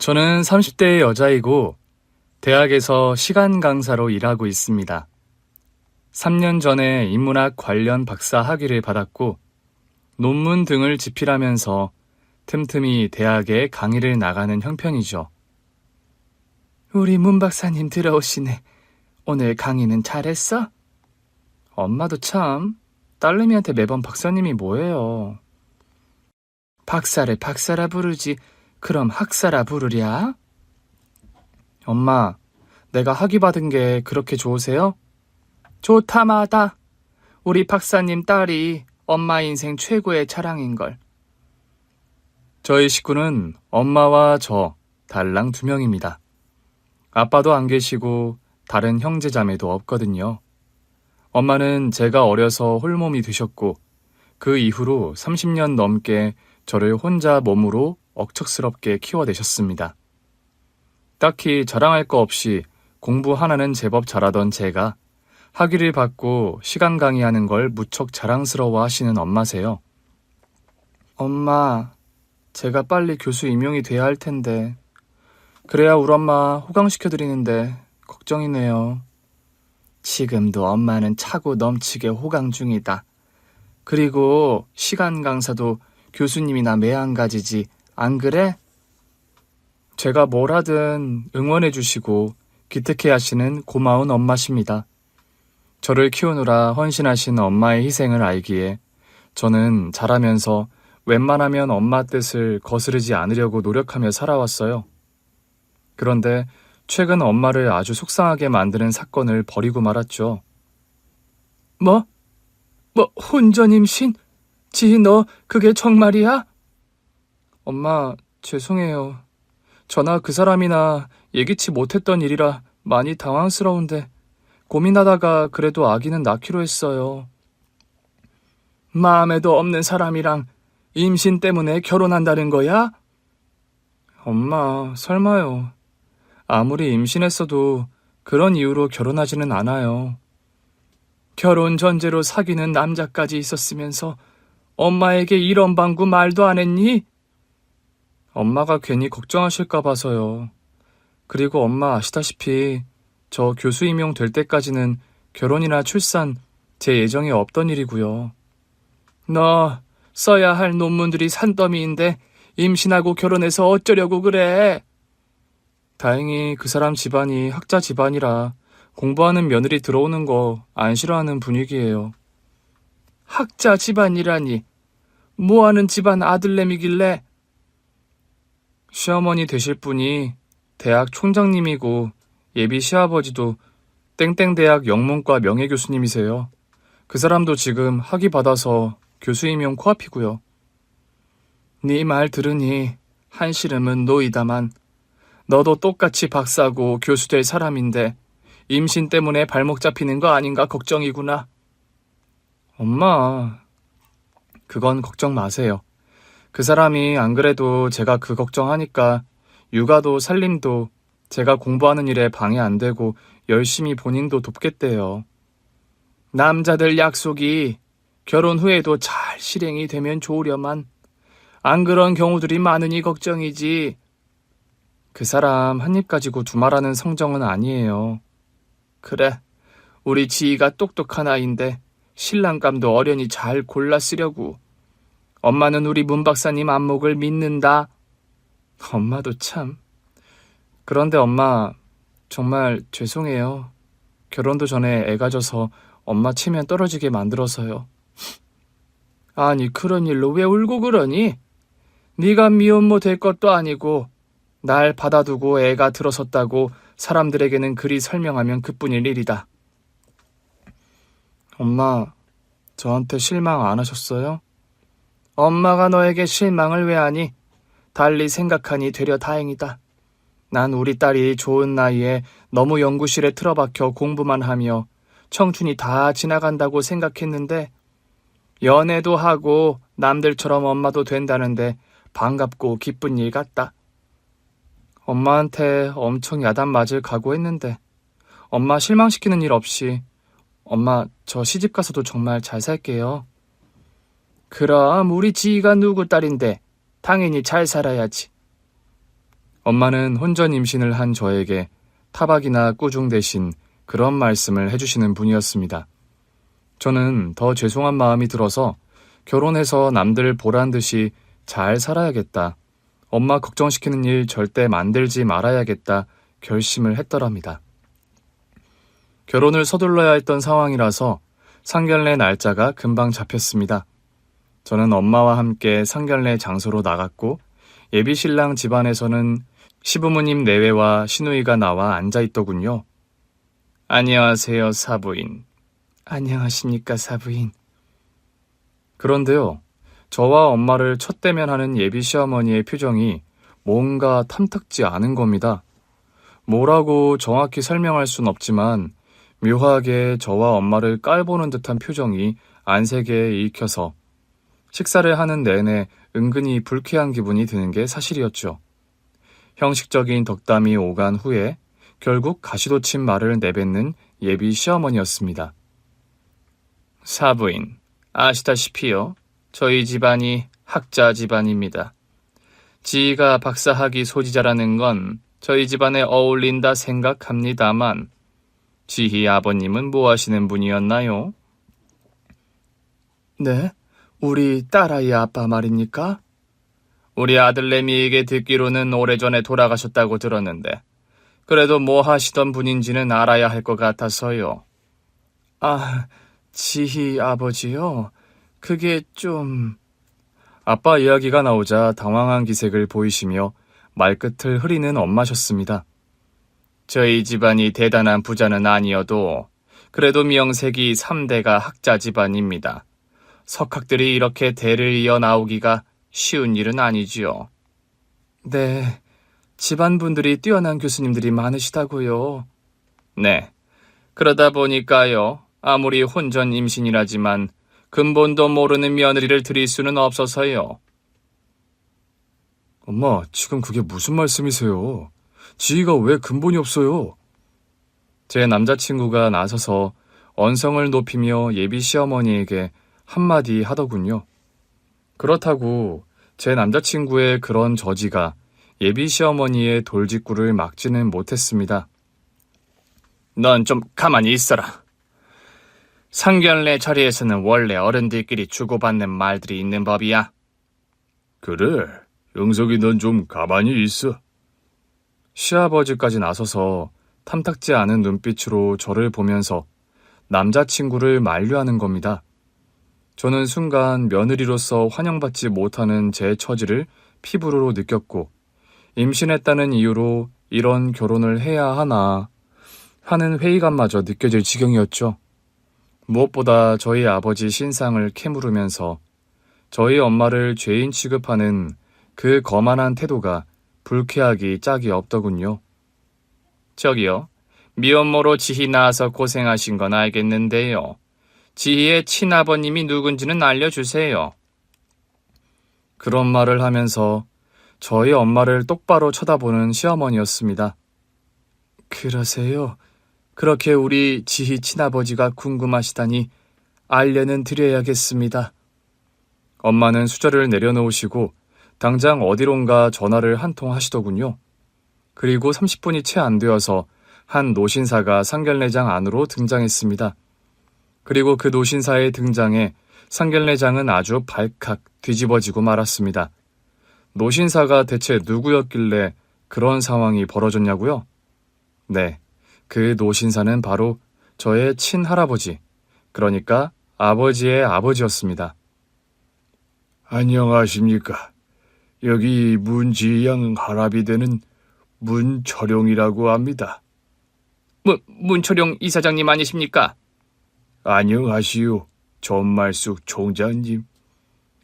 저는 30대의 여자이고 대학에서 시간 강사로 일하고 있습니다. 3년 전에 인문학 관련 박사 학위를 받았고 논문 등을 집필하면서 틈틈이 대학에 강의를 나가는 형편이죠. 우리 문 박사님 들어오시네. 오늘 강의는 잘했어? 엄마도 참, 딸내미한테 매번 박사님이 뭐예요. 박사를 박사라 부르지 그럼 학사라 부르랴? 엄마, 내가 학위 받은 게 그렇게 좋으세요? 좋다마다. 우리 박사님 딸이 엄마 인생 최고의 자랑인걸. 저희 식구는 엄마와 저, 달랑 2명입니다. 아빠도 안 계시고 다른 형제 자매도 없거든요. 엄마는 제가 어려서 홀몸이 되셨고 그 이후로 30년 넘게 저를 혼자 몸으로 억척스럽게 키워내셨습니다. 딱히 자랑할 거 없이 공부 하나는 제법 잘하던 제가 학위를 받고 시간 강의하는 걸 무척 자랑스러워 하시는 엄마세요. 엄마, 제가 빨리 교수 임용이 돼야 할 텐데 그래야 우리 엄마 호강시켜드리는데 걱정이네요. 지금도 엄마는 차고 넘치게 호강 중이다. 그리고 시간 강사도 교수님이나 매한가지지 안 그래? 제가 뭘 하든 응원해 주시고 기특해 하시는 고마운 엄마십니다. 저를 키우느라 헌신하신 엄마의 희생을 알기에 저는 자라면서 웬만하면 엄마 뜻을 거스르지 않으려고 노력하며 살아왔어요. 그런데 최근 엄마를 아주 속상하게 만드는 사건을 벌이고 말았죠. 뭐? 혼전 임신? 지희 너 그게 정말이야? 엄마, 죄송해요. 저나 그 사람이나 예기치 못했던 일이라 많이 당황스러운데 고민하다가 그래도 아기는 낳기로 했어요. 마음에도 없는 사람이랑 임신 때문에 결혼한다는 거야? 엄마, 설마요. 아무리 임신했어도 그런 이유로 결혼하지는 않아요. 결혼 전제로 사귀는 남자까지 있었으면서 엄마에게 이런 방구 말도 안 했니? 엄마가 괜히 걱정하실까 봐서요. 그리고 엄마 아시다시피 저 교수 임용 될 때까지는 결혼이나 출산 제 예정에 없던 일이고요. 너 써야 할 논문들이 산더미인데 임신하고 결혼해서 어쩌려고 그래? 다행히 그 사람 집안이 학자 집안이라 공부하는 며느리 들어오는 거 안 싫어하는 분위기예요. 학자 집안이라니 뭐하는 집안 아들내미길래? 시어머니 되실 분이 대학 총장님이고 예비 시아버지도 땡땡대학 영문과 명예교수님이세요. 그 사람도 지금 학위 받아서 교수 임용 코앞이고요. 네 말 들으니 한시름은 놓이다만 너도 똑같이 박사고 교수 될 사람인데 임신 때문에 발목 잡히는 거 아닌가 걱정이구나. 엄마, 그건 걱정 마세요. 그 사람이 안 그래도 제가 그 걱정하니까 육아도 살림도 제가 공부하는 일에 방해 안 되고 열심히 본인도 돕겠대요. 남자들 약속이 결혼 후에도 잘 실행이 되면 좋으려만 안 그런 경우들이 많으니 걱정이지. 그 사람 한 입 가지고 두말하는 성정은 아니에요. 그래, 우리 지희가 똑똑한 아이인데 신랑감도 어련히 잘 골라 쓰려고. 엄마는 우리 문 박사님 안목을 믿는다. 엄마도 참. 그런데 엄마, 정말 죄송해요. 결혼도 전에 애가 져서 엄마 체면 떨어지게 만들어서요. 아니, 그런 일로 왜 울고 그러니? 네가 미혼모 될 것도 아니고 날 받아두고 애가 들어섰다고 사람들에게는 그리 설명하면 그뿐일 일이다. 엄마, 저한테 실망 안 하셨어요? 엄마가 너에게 실망을 왜 하니? 달리 생각하니 되려 다행이다. 난 우리 딸이 좋은 나이에 너무 연구실에 틀어박혀 공부만 하며 청춘이 다 지나간다고 생각했는데 연애도 하고 남들처럼 엄마도 된다는데 반갑고 기쁜 일 같다. 엄마한테 엄청 야단 맞을 각오했는데 엄마 실망시키는 일 없이 엄마 저 시집가서도 정말 잘 살게요. 그럼 우리 지희가 누구 딸인데 당연히 잘 살아야지. 엄마는 혼전 임신을 한 저에게 타박이나 꾸중 대신 그런 말씀을 해주시는 분이었습니다. 저는 더 죄송한 마음이 들어서 결혼해서 남들 보란 듯이 잘 살아야겠다. 엄마 걱정시키는 일 절대 만들지 말아야겠다 결심을 했더랍니다. 결혼을 서둘러야 했던 상황이라서 상견례 날짜가 금방 잡혔습니다. 저는 엄마와 함께 상견례 장소로 나갔고 예비신랑 집안에서는 시부모님 내외와 시누이가 나와 앉아있더군요. 안녕하세요, 사부인. 안녕하십니까, 사부인. 그런데요, 저와 엄마를 첫 대면하는 예비 시어머니의 표정이 뭔가 탐탁지 않은 겁니다. 뭐라고 정확히 설명할 순 없지만 묘하게 저와 엄마를 깔보는 듯한 표정이 안색에 읽혀서 식사를 하는 내내 은근히 불쾌한 기분이 드는 게 사실이었죠. 형식적인 덕담이 오간 후에 결국 가시돋친 말을 내뱉는 예비 시어머니였습니다. 사부인, 아시다시피요. 저희 집안이 학자 집안입니다. 지희가 박사학위 소지자라는 건 저희 집안에 어울린다 생각합니다만 지희 아버님은 뭐 하시는 분이었나요? 네? 우리 딸아이 아빠 말입니까? 우리 아들내미에게 듣기로는 오래전에 돌아가셨다고 들었는데 그래도 뭐 하시던 분인지는 알아야 할 것 같아서요. 아, 지희 아버지요? 그게 좀... 아빠 이야기가 나오자 당황한 기색을 보이시며 말끝을 흐리는 엄마셨습니다. 저희 집안이 대단한 부자는 아니어도 그래도 명색이 3대가 학자 집안입니다. 석학들이 이렇게 대를 이어 나오기가 쉬운 일은 아니지요. 네, 집안분들이 뛰어난 교수님들이 많으시다고요. 네, 그러다 보니까요. 아무리 혼전 임신이라지만 근본도 모르는 며느리를 드릴 수는 없어서요. 엄마, 지금 그게 무슨 말씀이세요? 지희가 왜 근본이 없어요? 제 남자친구가 나서서 언성을 높이며 예비 시어머니에게 한마디 하더군요. 그렇다고 제 남자친구의 그런 저지가 예비 시어머니의 돌직구를 막지는 못했습니다. 넌 좀 가만히 있어라. 상견례 자리에서는 원래 어른들끼리 주고받는 말들이 있는 법이야. 그래, 영석이 넌 좀 가만히 있어. 시아버지까지 나서서 탐탁지 않은 눈빛으로 저를 보면서 남자친구를 만류하는 겁니다. 저는 순간 며느리로서 환영받지 못하는 제 처지를 피부로 느꼈고 임신했다는 이유로 이런 결혼을 해야 하나 하는 회의감마저 느껴질 지경이었죠. 무엇보다 저희 아버지 신상을 캐물으면서 저희 엄마를 죄인 취급하는 그 거만한 태도가 불쾌하기 짝이 없더군요. 저기요, 미혼모로 지희 낳아서 고생하신 건 알겠는데요. 지희의 친아버님이 누군지는 알려주세요. 그런 말을 하면서 저희 엄마를 똑바로 쳐다보는 시어머니였습니다. 그러세요? 그렇게 우리 지희 친아버지가 궁금하시다니 알려는 드려야겠습니다. 엄마는 수저를 내려놓으시고 당장 어디론가 전화를 한 통 하시더군요. 그리고 30분이 채 안 되어서 한 노신사가 상견례장 안으로 등장했습니다. 그리고 그 노신사의 등장에 상견례장은 아주 발칵 뒤집어지고 말았습니다. 노신사가 대체 누구였길래 그런 상황이 벌어졌냐고요? 네, 그 노신사는 바로 저의 친할아버지, 그러니까 아버지의 아버지였습니다. 안녕하십니까. 여기 문지양 할아비 되는 문철용이라고 합니다. 문철용 이사장님 아니십니까? 안녕하시오, 전말숙 총장님.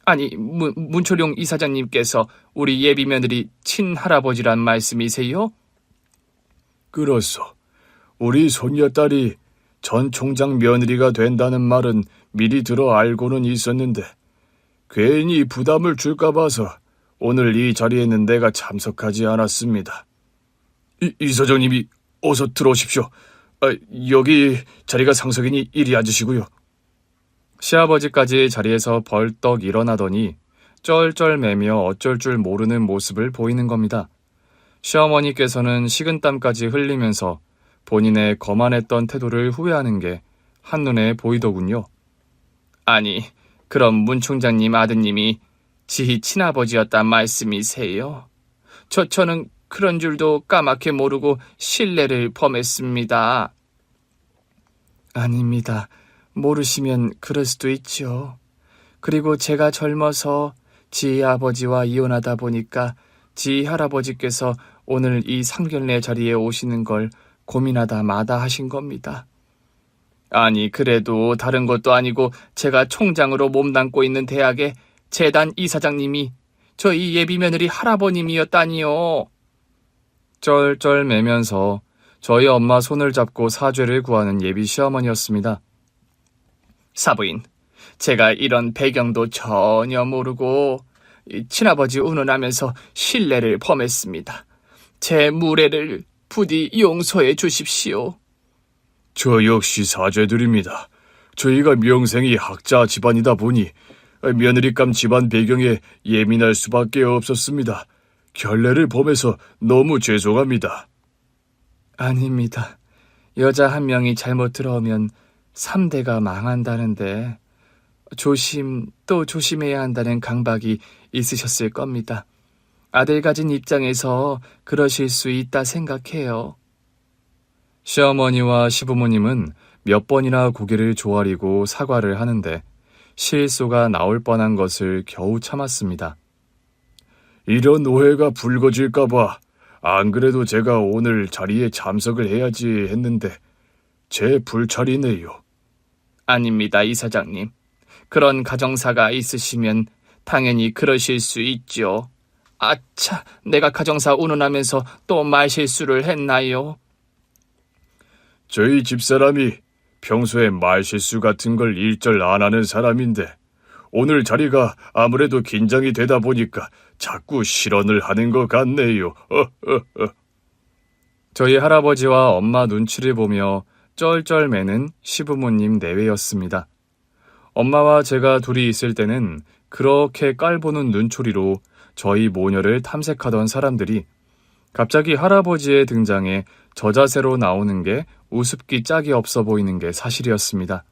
아니, 문철용 이사장님께서 우리 예비 며느리 친할아버지란 말씀이세요? 그렇소. 우리 손녀딸이 전 총장 며느리가 된다는 말은 미리 들어 알고는 있었는데 괜히 부담을 줄까 봐서 오늘 이 자리에는 내가 참석하지 않았습니다. 이사장님이 어서 들어오십시오. 여기 자리가 상석이니 이리 앉으시고요. 시아버지까지 자리에서 벌떡 일어나더니 쩔쩔매며 어쩔 줄 모르는 모습을 보이는 겁니다. 시어머니께서는 식은땀까지 흘리면서 본인의 거만했던 태도를 후회하는 게 한눈에 보이더군요. 아니, 그럼 문 총장님 아드님이 지 친아버지였단 말씀이세요? 저는 그런 줄도 까맣게 모르고 실례를 범했습니다. 아닙니다. 모르시면 그럴 수도 있죠. 그리고 제가 젊어서 지 아버지와 이혼하다 보니까 지 할아버지께서 오늘 이 상견례 자리에 오시는 걸 고민하다 마다하신 겁니다. 아니, 그래도 다른 것도 아니고 제가 총장으로 몸담고 있는 대학의 재단 이사장님이 저희 예비 며느리 할아버님이었다니요. 쩔쩔 매면서 저희 엄마 손을 잡고 사죄를 구하는 예비 시어머니였습니다. 사부인, 제가 이런 배경도 전혀 모르고 친아버지 운운하면서 실례를 범했습니다. 제 무례를 부디 용서해 주십시오. 저 역시 사죄드립니다. 저희가 명생이 학자 집안이다 보니 며느리감 집안 배경에 예민할 수밖에 없었습니다. 결례를 범해서 너무 죄송합니다. 아닙니다. 여자 한 명이 잘못 들어오면 3대가 망한다는데 조심 또 조심해야 한다는 강박이 있으셨을 겁니다. 아들 가진 입장에서 그러실 수 있다 생각해요. 시어머니와 시부모님은 몇 번이나 고개를 조아리고 사과를 하는데 실소가 나올 뻔한 것을 겨우 참았습니다. 이런 오해가 불거질까봐 안 그래도 제가 오늘 자리에 참석을 해야지 했는데 제 불찰이네요. 아닙니다, 이사장님. 그런 가정사가 있으시면 당연히 그러실 수 있죠. 아차, 내가 가정사 운운하면서 또 말실수를 했나요? 저희 집사람이 평소에 말실수 같은 걸 일절 안 하는 사람인데 오늘 자리가 아무래도 긴장이 되다 보니까 자꾸 실언을 하는 것 같네요. 저희 할아버지와 엄마 눈치를 보며 쩔쩔매는 시부모님 내외였습니다. 엄마와 제가 둘이 있을 때는 그렇게 깔보는 눈초리로 저희 모녀를 탐색하던 사람들이 갑자기 할아버지의 등장에 저자세로 나오는 게 우습기 짝이 없어 보이는 게 사실이었습니다.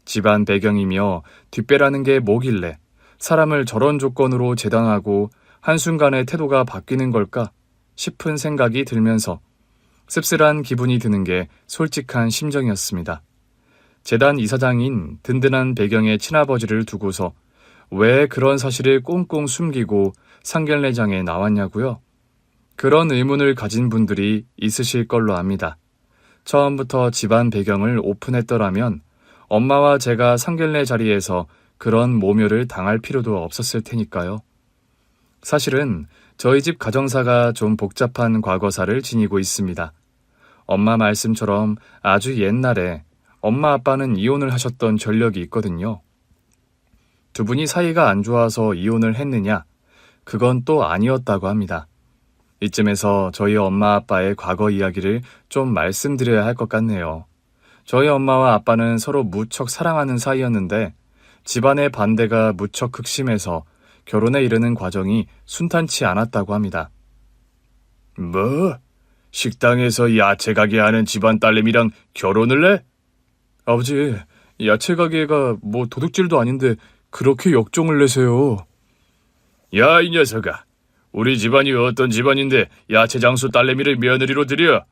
집안 배경이며 뒷배라는 게 뭐길래 사람을 저런 조건으로 재단하고 한순간에 태도가 바뀌는 걸까 싶은 생각이 들면서 씁쓸한 기분이 드는 게 솔직한 심정이었습니다. 재단 이사장인 든든한 배경의 친아버지를 두고서 왜 그런 사실을 꽁꽁 숨기고 상견례장에 나왔냐고요? 그런 의문을 가진 분들이 있으실 걸로 압니다. 처음부터 집안 배경을 오픈했더라면 엄마와 제가 상견례 자리에서 그런 모멸을 당할 필요도 없었을 테니까요. 사실은 저희 집 가정사가 좀 복잡한 과거사를 지니고 있습니다. 엄마 말씀처럼 아주 옛날에 엄마 아빠는 이혼을 하셨던 전력이 있거든요. 두 분이 사이가 안 좋아서 이혼을 했느냐? 그건 또 아니었다고 합니다. 이쯤에서 저희 엄마 아빠의 과거 이야기를 좀 말씀드려야 할 것 같네요. 저희 엄마와 아빠는 서로 무척 사랑하는 사이였는데 집안의 반대가 무척 극심해서 결혼에 이르는 과정이 순탄치 않았다고 합니다. 뭐? 식당에서 야채 가게 하는 집안 딸내미랑 결혼을 해? 아버지, 야채 가게가 뭐 도둑질도 아닌데 그렇게 역종을 내세요. 야, 이 녀석아. 우리 집안이 어떤 집안인데 야채 장수 딸내미를 며느리로 들여?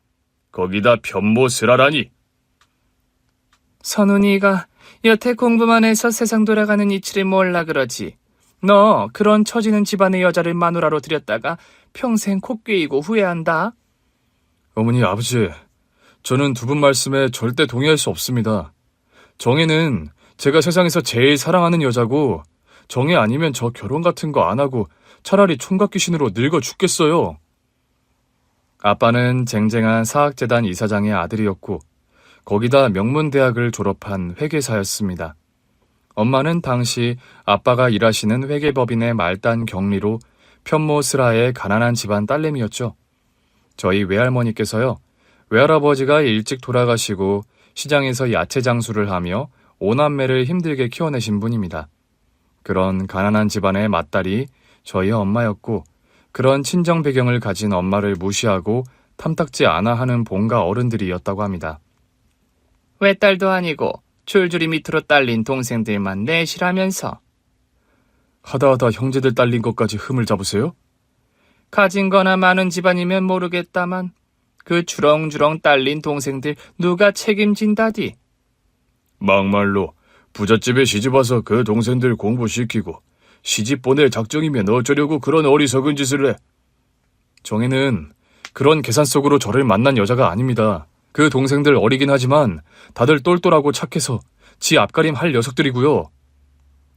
거기다 편모스라라니. 선훈이가 여태 공부만 해서 세상 돌아가는 이치를 몰라 그러지. 너 그런 처지는 집안의 여자를 마누라로 들였다가 평생 코 꿰이고 후회한다. 어머니, 아버지, 저는 두 분 말씀에 절대 동의할 수 없습니다. 정혜는 제가 세상에서 제일 사랑하는 여자고 정혜 아니면 저 결혼 같은 거 안 하고 차라리 총각 귀신으로 늙어 죽겠어요. 아빠는 쟁쟁한 사학재단 이사장의 아들이었고 거기다 명문대학을 졸업한 회계사였습니다. 엄마는 당시 아빠가 일하시는 회계법인의 말단 경리로 편모스라의 가난한 집안 딸내미였죠. 저희 외할머니께서요, 외할아버지가 일찍 돌아가시고 시장에서 야채 장수를 하며 오남매를 힘들게 키워내신 분입니다. 그런 가난한 집안의 맏딸이 저희 엄마였고 그런 친정 배경을 가진 엄마를 무시하고 탐탁지 않아 하는 본가 어른들이었다고 합니다. 외딸도 아니고 줄줄이 밑으로 딸린 동생들만 내시라면서. 하다하다 형제들 딸린 것까지 흠을 잡으세요? 가진 거나 많은 집안이면 모르겠다만 그 주렁주렁 딸린 동생들 누가 책임진다디. 막말로 부잣집에 시집와서 그 동생들 공부시키고 시집 보낼 작정이면 어쩌려고 그런 어리석은 짓을 해. 정혜는 그런 계산 속으로 저를 만난 여자가 아닙니다. 그 동생들 어리긴 하지만 다들 똘똘하고 착해서 지 앞가림 할 녀석들이고요.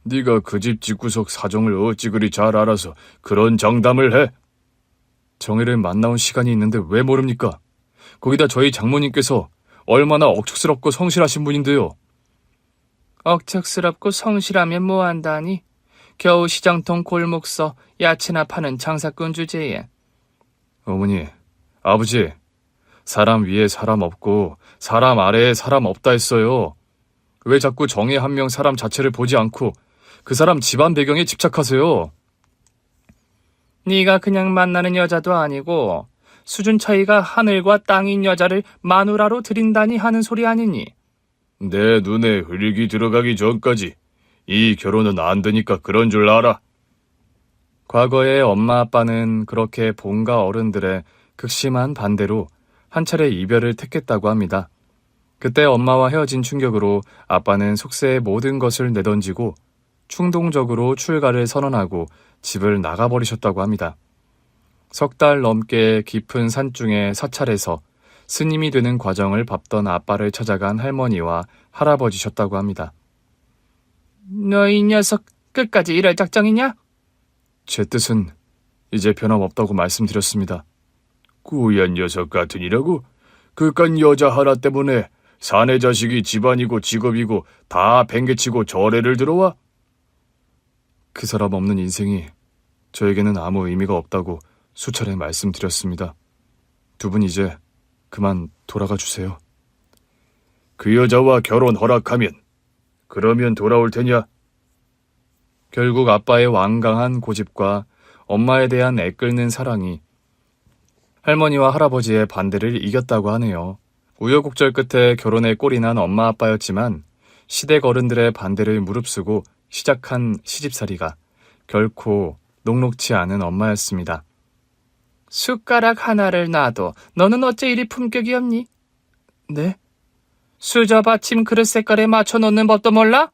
네가 그 집 집구석 사정을 어찌 그리 잘 알아서 그런 장담을 해? 정혜를 만나온 시간이 있는데 왜 모릅니까? 거기다 저희 장모님께서 얼마나 억척스럽고 성실하신 분인데요. 억척스럽고 성실하면 뭐한다니? 겨우 시장통 골목서 야채나 파는 장사꾼 주제에. 어머니, 아버지, 사람 위에 사람 없고 사람 아래에 사람 없다 했어요. 왜 자꾸 정의 한 명 사람 자체를 보지 않고 그 사람 집안 배경에 집착하세요? 네가 그냥 만나는 여자도 아니고 수준 차이가 하늘과 땅인 여자를 마누라로 들인다니 하는 소리 아니니? 내 눈에 흘기 들어가기 전까지 이 결혼은 안 되니까 그런 줄 알아. 과거에 엄마 아빠는 그렇게 본가 어른들의 극심한 반대로 한 차례 이별을 택했다고 합니다. 그때 엄마와 헤어진 충격으로 아빠는 속세의 모든 것을 내던지고 충동적으로 출가를 선언하고 집을 나가버리셨다고 합니다. 석 달 넘게 깊은 산중의 사찰에서 스님이 되는 과정을 밟던 아빠를 찾아간 할머니와 할아버지셨다고 합니다. 너 이 녀석 끝까지 이럴 작정이냐? 제 뜻은 이제 변함없다고 말씀드렸습니다. 꾸얀 녀석 같으니라고? 그깟 여자 하나 때문에 사내 자식이 집안이고 직업이고 다 팽개치고 절에를 들어와? 그 사람 없는 인생이 저에게는 아무 의미가 없다고 수차례 말씀드렸습니다. 두 분 이제 그만 돌아가 주세요. 그 여자와 결혼 허락하면 그러면 돌아올 테냐? 결국 아빠의 완강한 고집과 엄마에 대한 애끓는 사랑이 할머니와 할아버지의 반대를 이겼다고 하네요. 우여곡절 끝에 결혼에 꼴이 난 엄마 아빠였지만 시댁 어른들의 반대를 무릅쓰고 시작한 시집살이가 결코 녹록치 않은 엄마였습니다. 숟가락 하나를 놔도 너는 어째 이리 품격이 없니? 네? 수저 받침 그릇 색깔에 맞춰 놓는 법도 몰라?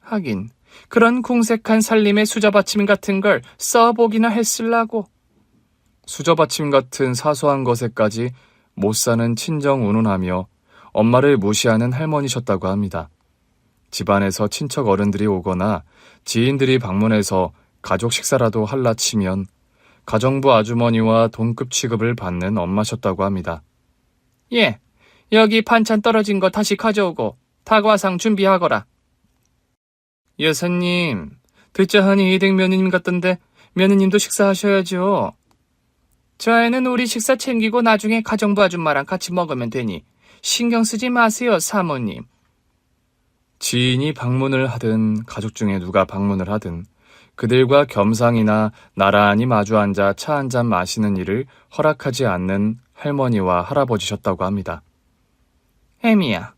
하긴 그런 궁색한 살림의 수저 받침 같은 걸 써보기나 했을라고. 수저 받침 같은 사소한 것에까지 못 사는 친정 운운하며 엄마를 무시하는 할머니셨다고 합니다. 집안에서 친척 어른들이 오거나 지인들이 방문해서 가족 식사라도 할라 치면 가정부 아주머니와 동급 취급을 받는 엄마셨다고 합니다. 예, 여기 반찬 떨어진 거 다시 가져오고 다과상 준비하거라. 여사님, 듣자하니 이댁 며느님 같던데 며느님도 식사하셔야죠. 저 애는 우리 식사 챙기고 나중에 가정부 아줌마랑 같이 먹으면 되니 신경 쓰지 마세요, 사모님. 지인이 방문을 하든 가족 중에 누가 방문을 하든 그들과 겸상이나 나란히 마주 앉아 차 한잔 마시는 일을 허락하지 않는 할머니와 할아버지셨다고 합니다. 혜미야,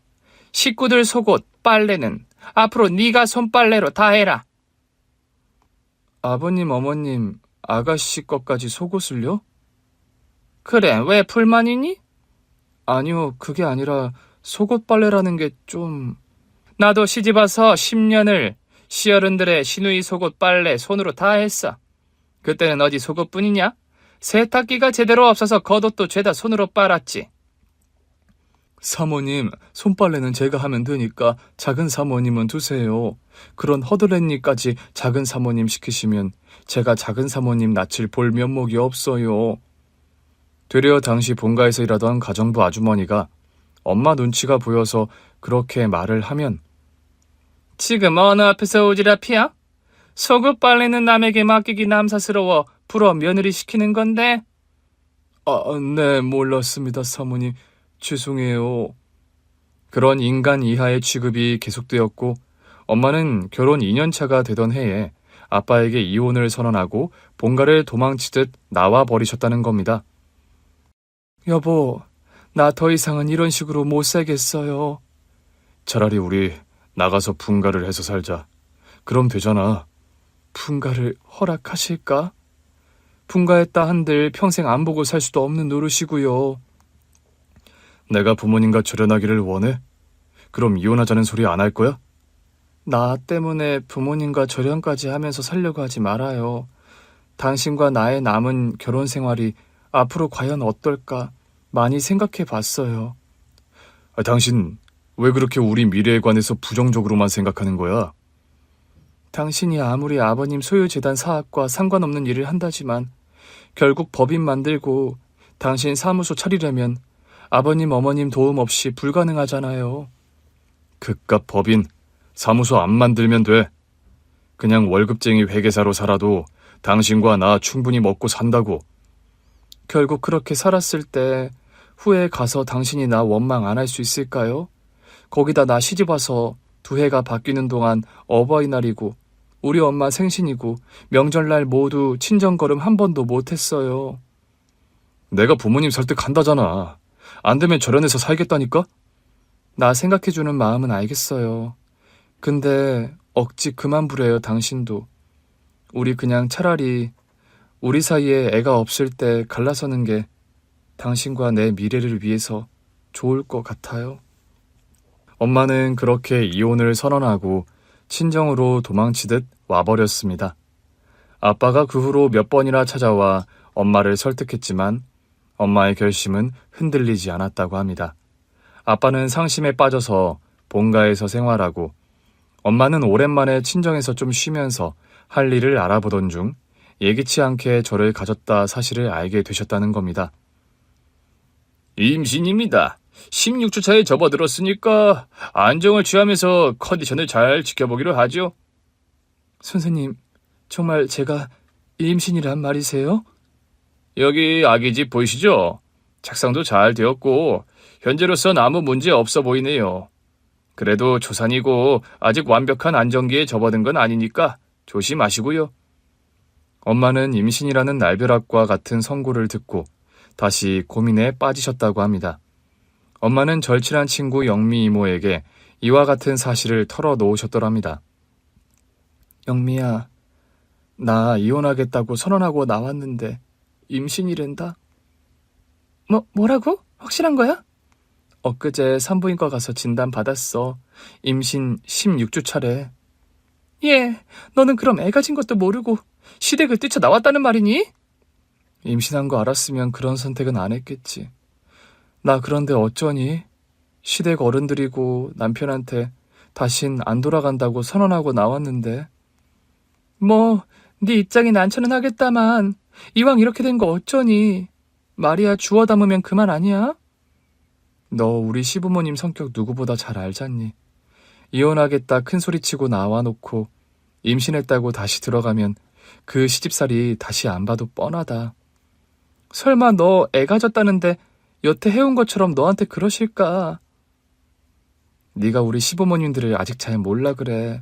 식구들 속옷, 빨래는 앞으로 네가 손빨래로 다 해라. 아버님, 어머님, 아가씨 것까지 속옷을요? 그래, 왜 불만이니? 아니요, 그게 아니라 속옷 빨래라는 게 좀... 나도 시집와서 10년을 시어른들의 시누이 속옷 빨래 손으로 다 했어. 그때는 어디 속옷뿐이냐? 세탁기가 제대로 없어서 겉옷도 죄다 손으로 빨았지. 사모님, 손빨래는 제가 하면 되니까 작은 사모님은 두세요. 그런 허드렛일까지 작은 사모님 시키시면 제가 작은 사모님 낯을 볼 면목이 없어요. 되려 당시 본가에서 일하던 가정부 아주머니가 엄마 눈치가 보여서 그렇게 말을 하면 지금 어느 앞에서 오지랖이야? 속옷 빨래는 남에게 맡기기 남사스러워 불어 며느리 시키는 건데? 네, 몰랐습니다, 사모님. 죄송해요. 그런 인간 이하의 취급이 계속되었고 엄마는 결혼 2년 차가 되던 해에 아빠에게 이혼을 선언하고 본가를 도망치듯 나와 버리셨다는 겁니다. 여보, 나 더 이상은 이런 식으로 못 살겠어요. 차라리 우리 나가서 분가를 해서 살자. 그럼 되잖아. 분가를 허락하실까? 분가했다 한들 평생 안 보고 살 수도 없는 노릇이고요. 내가 부모님과 절연하기를 원해? 그럼 이혼하자는 소리 안 할 거야? 나 때문에 부모님과 절연까지 하면서 살려고 하지 말아요. 당신과 나의 남은 결혼 생활이 앞으로 과연 어떨까 많이 생각해 봤어요. 당신 왜 그렇게 우리 미래에 관해서 부정적으로만 생각하는 거야? 당신이 아무리 아버님 소유 재단 사업과 상관없는 일을 한다지만 결국 법인 만들고 당신 사무소 차리려면 아버님 어머님 도움 없이 불가능하잖아요. 그깟 법인 사무소 안 만들면 돼. 그냥 월급쟁이 회계사로 살아도 당신과 나 충분히 먹고 산다고. 결국 그렇게 살았을 때 후에 가서 당신이 나 원망 안 할 수 있을까요? 거기다 나 시집 와서 두 해가 바뀌는 동안 어버이날이고 우리 엄마 생신이고 명절날 모두 친정걸음 한 번도 못했어요. 내가 부모님 설득한다잖아. 안 되면 절연해서 살겠다니까? 나 생각해주는 마음은 알겠어요. 근데 억지 그만 부려요, 당신도. 우리 그냥 차라리 우리 사이에 애가 없을 때 갈라서는 게 당신과 내 미래를 위해서 좋을 것 같아요. 엄마는 그렇게 이혼을 선언하고 친정으로 도망치듯 와버렸습니다. 아빠가 그 후로 몇 번이나 찾아와 엄마를 설득했지만 엄마의 결심은 흔들리지 않았다고 합니다. 아빠는 상심에 빠져서 본가에서 생활하고 엄마는 오랜만에 친정에서 좀 쉬면서 할 일을 알아보던 중 예기치 않게 저를 가졌다 사실을 알게 되셨다는 겁니다. 임신입니다. 16주 차에 접어들었으니까 안정을 취하면서 컨디션을 잘 지켜보기로 하죠. 선생님, 정말 제가 임신이란 말이세요? 여기 아기 집 보이시죠? 착상도 잘 되었고 현재로선 아무 문제 없어 보이네요. 그래도 초산이고 아직 완벽한 안정기에 접어든 건 아니니까 조심하시고요. 엄마는 임신이라는 날벼락과 같은 선고를 듣고 다시 고민에 빠지셨다고 합니다. 엄마는 절친한 친구 영미 이모에게 이와 같은 사실을 털어놓으셨더랍니다. 영미야, 나 이혼하겠다고 선언하고 나왔는데 임신이란다. 뭐라고? 확실한 거야? 엊그제 산부인과 가서 진단 받았어. 임신 16주 차래. 예, 너는 그럼 애 가진 것도 모르고 시댁을 뛰쳐나왔다는 말이니? 임신한 거 알았으면 그런 선택은 안 했겠지. 나 그런데 어쩌니? 시댁 어른들이고 남편한테 다신 안 돌아간다고 선언하고 나왔는데. 네 입장이 난처는 하겠다만 이왕 이렇게 된 거 어쩌니? 말이야 주워 담으면 그만 아니야? 너 우리 시부모님 성격 누구보다 잘 알잖니. 이혼하겠다 큰소리치고 나와놓고 임신했다고 다시 들어가면 그 시집살이 다시 안 봐도 뻔하다. 설마 너 애 가졌다는데 여태 해온 것처럼 너한테 그러실까? 네가 우리 시부모님들을 아직 잘 몰라 그래.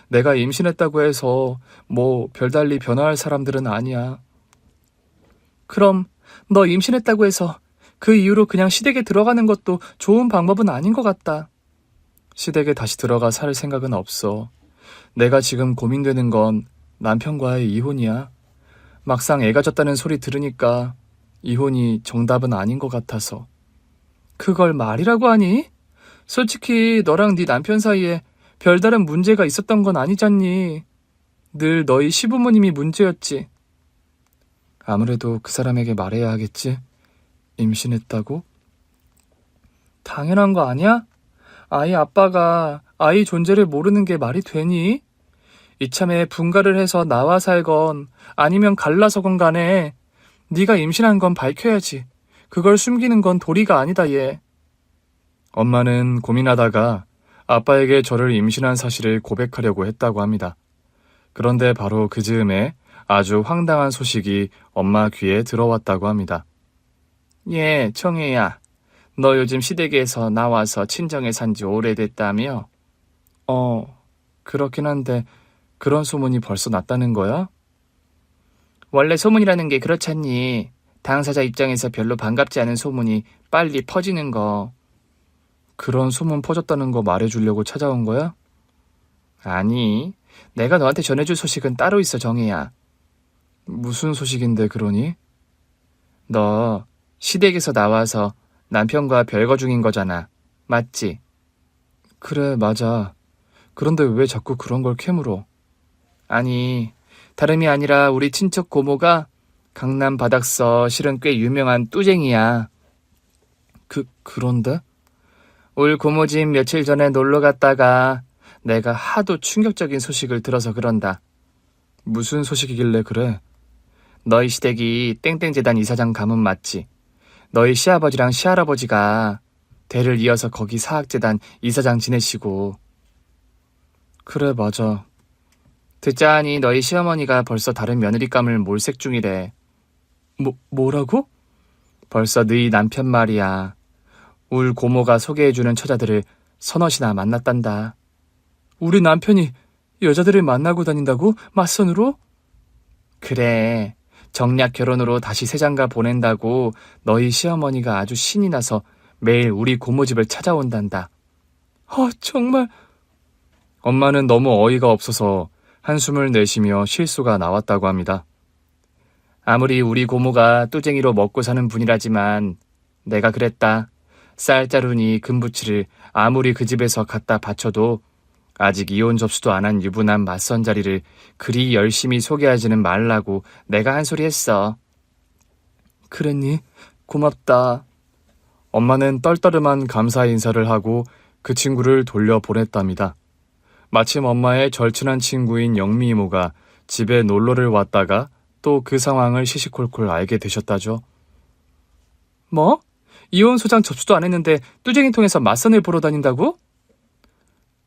내가 임신했다고 해서 별달리 변화할 사람들은 아니야. 그럼 너 임신했다고 해서 그 이후로 그냥 시댁에 들어가는 것도 좋은 방법은 아닌 것 같다. 시댁에 다시 들어가 살 생각은 없어. 내가 지금 고민되는 건 남편과의 이혼이야. 막상 애 가졌다는 소리 들으니까 이혼이 정답은 아닌 것 같아서. 그걸 말이라고 하니? 솔직히 너랑 네 남편 사이에 별다른 문제가 있었던 건 아니잖니. 늘 너희 시부모님이 문제였지. 아무래도 그 사람에게 말해야 하겠지. 임신했다고? 당연한 거 아니야? 아이 아빠가 아이 존재를 모르는 게 말이 되니? 이참에 분가를 해서 나와 살건 아니면 갈라서건 간에 네가 임신한 건 밝혀야지. 그걸 숨기는 건 도리가 아니다 얘. 엄마는 고민하다가 아빠에게 저를 임신한 사실을 고백하려고 했다고 합니다. 그런데 바로 그 즈음에 아주 황당한 소식이 엄마 귀에 들어왔다고 합니다. 예, 청혜야. 너 요즘 시댁에서 나와서 친정에 산지 오래됐다며? 그렇긴 한데 그런 소문이 벌써 났다는 거야? 원래 소문이라는 게 그렇잖니. 당사자 입장에서 별로 반갑지 않은 소문이 빨리 퍼지는 거. 그런 소문 퍼졌다는 거 말해주려고 찾아온 거야? 아니, 내가 너한테 전해줄 소식은 따로 있어, 정혜야. 무슨 소식인데 그러니? 너 시댁에서 나와서 남편과 별거 중인 거잖아. 맞지? 그래, 맞아. 그런데 왜 자꾸 그런 걸 캐물어? 아니, 다름이 아니라 우리 친척 고모가 강남 바닥서 실은 꽤 유명한 뚜쟁이야. 그런데? 올 고모 집 며칠 전에 놀러 갔다가 내가 하도 충격적인 소식을 들어서 그런다. 무슨 소식이길래 그래? 너희 시댁이 땡땡재단 이사장 가문 맞지? 너희 시아버지랑 시할아버지가 대를 이어서 거기 사학재단 이사장 지내시고. 그래, 맞아. 듣자하니 너희 시어머니가 벌써 다른 며느리감을 몰색 중이래. 뭐라고? 벌써 너희 남편 말이야. 울 고모가 소개해주는 처자들을 서너시나 만났단다. 우리 남편이 여자들을 만나고 다닌다고? 맞선으로? 그래. 정략 결혼으로 다시 새장가 보낸다고 너희 시어머니가 아주 신이 나서 매일 우리 고모 집을 찾아온단다. 정말. 엄마는 너무 어이가 없어서 한숨을 내쉬며 실수가 나왔다고 합니다. 아무리 우리 고모가 뚜쟁이로 먹고 사는 분이라지만 내가 그랬다. 쌀자루니 금부치를 아무리 그 집에서 갖다 바쳐도 아직 이혼 접수도 안 한 유부남 맞선 자리를 그리 열심히 소개하지는 말라고 내가 한 소리 했어. 그랬니? 고맙다. 엄마는 떨떠름한 감사 인사를 하고 그 친구를 돌려보냈답니다. 마침 엄마의 절친한 친구인 영미 이모가 집에 놀러를 왔다가 또 그 상황을 시시콜콜 알게 되셨다죠. 뭐? 이혼 소장 접수도 안 했는데 뚜쟁이 통해서 맞선을 보러 다닌다고?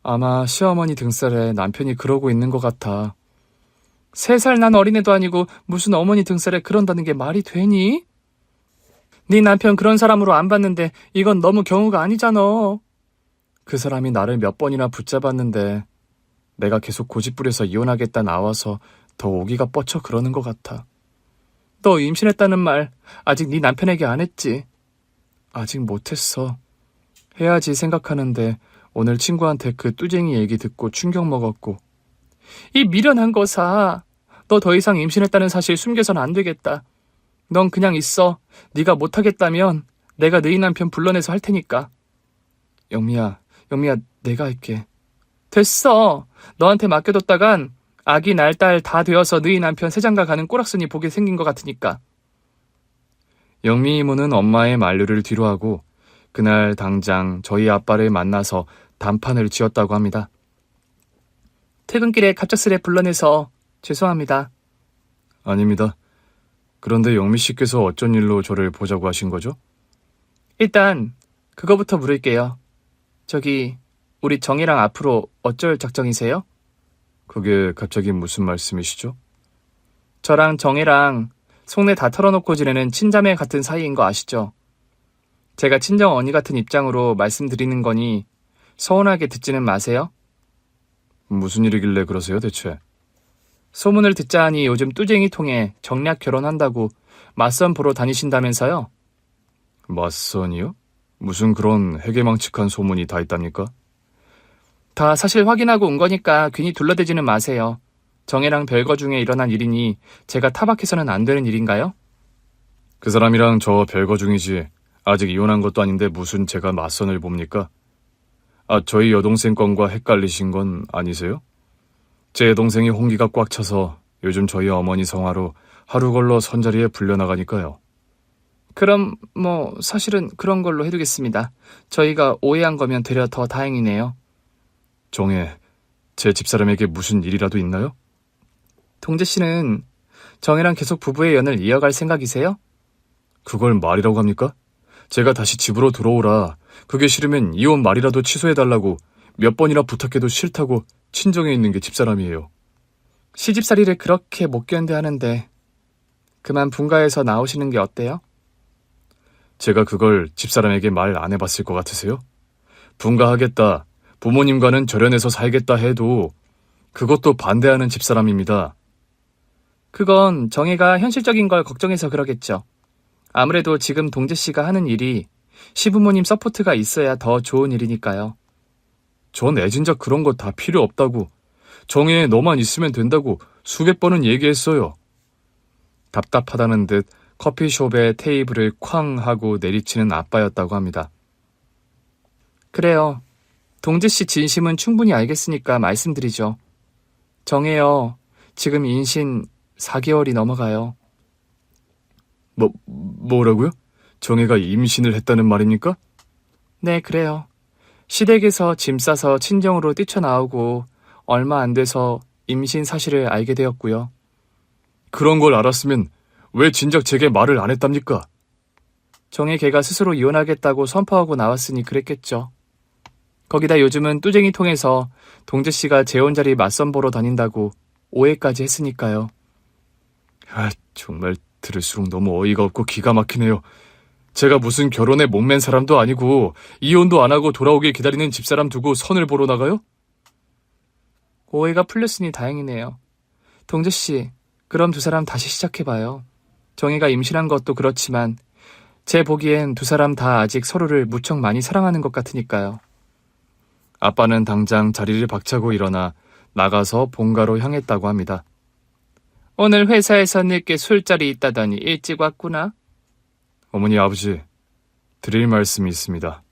아마 시어머니 등살에 남편이 그러고 있는 것 같아. 3살 난 어린애도 아니고 무슨 어머니 등살에 그런다는 게 말이 되니? 네 남편 그런 사람으로 안 봤는데 이건 너무 경우가 아니잖아. 그 사람이 나를 몇 번이나 붙잡았는데 내가 계속 고집부려서 이혼하겠다 나와서 더 오기가 뻗쳐 그러는 것 같아. 너 임신했다는 말 아직 네 남편에게 안 했지? 아직 못했어. 해야지 생각하는데 오늘 친구한테 그 뚜쟁이 얘기 듣고 충격 먹었고. 이 미련한 거사. 너 더 이상 임신했다는 사실 숨겨서는 안 되겠다. 넌 그냥 있어. 네가 못하겠다면 내가 너희 남편 불러내서 할 테니까. 영미야, 내가 할게. 됐어. 너한테 맡겨뒀다간 아기 날 딸 다 되어서 너희 남편 새장가 가는 꼬락선이 보게 생긴 것 같으니까. 영미 이모는 엄마의 만류를 뒤로하고 그날 당장 저희 아빠를 만나서 단판을 지었다고 합니다. 퇴근길에 갑작스레 불러내서 죄송합니다. 아닙니다. 그런데 영미 씨께서 어쩐 일로 저를 보자고 하신 거죠? 일단 그거부터 물을게요. 저기 우리 정이랑 앞으로 어쩔 작정이세요? 그게 갑자기 무슨 말씀이시죠? 저랑 정이랑 속내 다 털어놓고 지내는 친자매 같은 사이인 거 아시죠? 제가 친정 언니 같은 입장으로 말씀드리는 거니 서운하게 듣지는 마세요. 무슨 일이길래 그러세요, 대체? 소문을 듣자 하니 요즘 뚜쟁이 통해 정략 결혼한다고 맞선 보러 다니신다면서요? 맞선이요? 무슨 그런 해괴망측한 소문이 다 있답니까? 다 사실 확인하고 온 거니까 괜히 둘러대지는 마세요. 정혜랑 별거 중에 일어난 일이니 제가 타박해서는 안 되는 일인가요? 그 사람이랑 저 별거 중이지 아직 이혼한 것도 아닌데 무슨 제가 맞선을 봅니까? 저희 여동생 건과 헷갈리신 건 아니세요? 제 여동생이 홍기가 꽉 차서 요즘 저희 어머니 성화로 하루 걸러 선자리에 불려나가니까요. 그럼 사실은 그런 걸로 해두겠습니다. 저희가 오해한 거면 되려 더 다행이네요. 정혜, 제 집사람에게 무슨 일이라도 있나요? 동재 씨는 정혜랑 계속 부부의 연을 이어갈 생각이세요? 그걸 말이라고 합니까? 제가 다시 집으로 들어오라. 그게 싫으면 이혼 말이라도 취소해달라고 몇 번이나 부탁해도 싫다고 친정에 있는 게 집사람이에요. 시집살이를 그렇게 못 견뎌하는데 그만 분가해서 나오시는 게 어때요? 제가 그걸 집사람에게 말 안 해봤을 것 같으세요? 분가하겠다, 부모님과는 절연해서 살겠다 해도 그것도 반대하는 집사람입니다. 그건 정혜가 현실적인 걸 걱정해서 그러겠죠. 아무래도 지금 동재 씨가 하는 일이 시부모님 서포트가 있어야 더 좋은 일이니까요. 전 애진작 그런 거 다 필요 없다고, 정혜에 너만 있으면 된다고 수백 번은 얘기했어요. 답답하다는 듯 커피숍의 테이블을 쾅 하고 내리치는 아빠였다고 합니다. 그래요. 동재 씨 진심은 충분히 알겠으니까 말씀드리죠. 정혜요. 지금 임신 4개월이 넘어가요. 뭐라고요? 정혜가 임신을 했다는 말입니까? 네, 그래요. 시댁에서 짐 싸서 친정으로 뛰쳐나오고 얼마 안 돼서 임신 사실을 알게 되었고요. 그런 걸 알았으면 왜 진작 제게 말을 안 했답니까? 정혜 걔가 스스로 이혼하겠다고 선포하고 나왔으니 그랬겠죠. 거기다 요즘은 뚜쟁이 통해서 동재 씨가 재혼자리 맞선 보러 다닌다고 오해까지 했으니까요. 정말 들을수록 너무 어이가 없고 기가 막히네요. 제가 무슨 결혼에 목맨 사람도 아니고 이혼도 안 하고 돌아오길 기다리는 집사람 두고 선을 보러 나가요? 오해가 풀렸으니 다행이네요. 동재 씨, 그럼 두 사람 다시 시작해봐요. 정혜가 임신한 것도 그렇지만 제 보기엔 두 사람 다 아직 서로를 무척 많이 사랑하는 것 같으니까요. 아빠는 당장 자리를 박차고 일어나 나가서 본가로 향했다고 합니다. 오늘 회사에서 늦게 술자리 있다더니 일찍 왔구나. 어머니, 아버지, 드릴 말씀이 있습니다.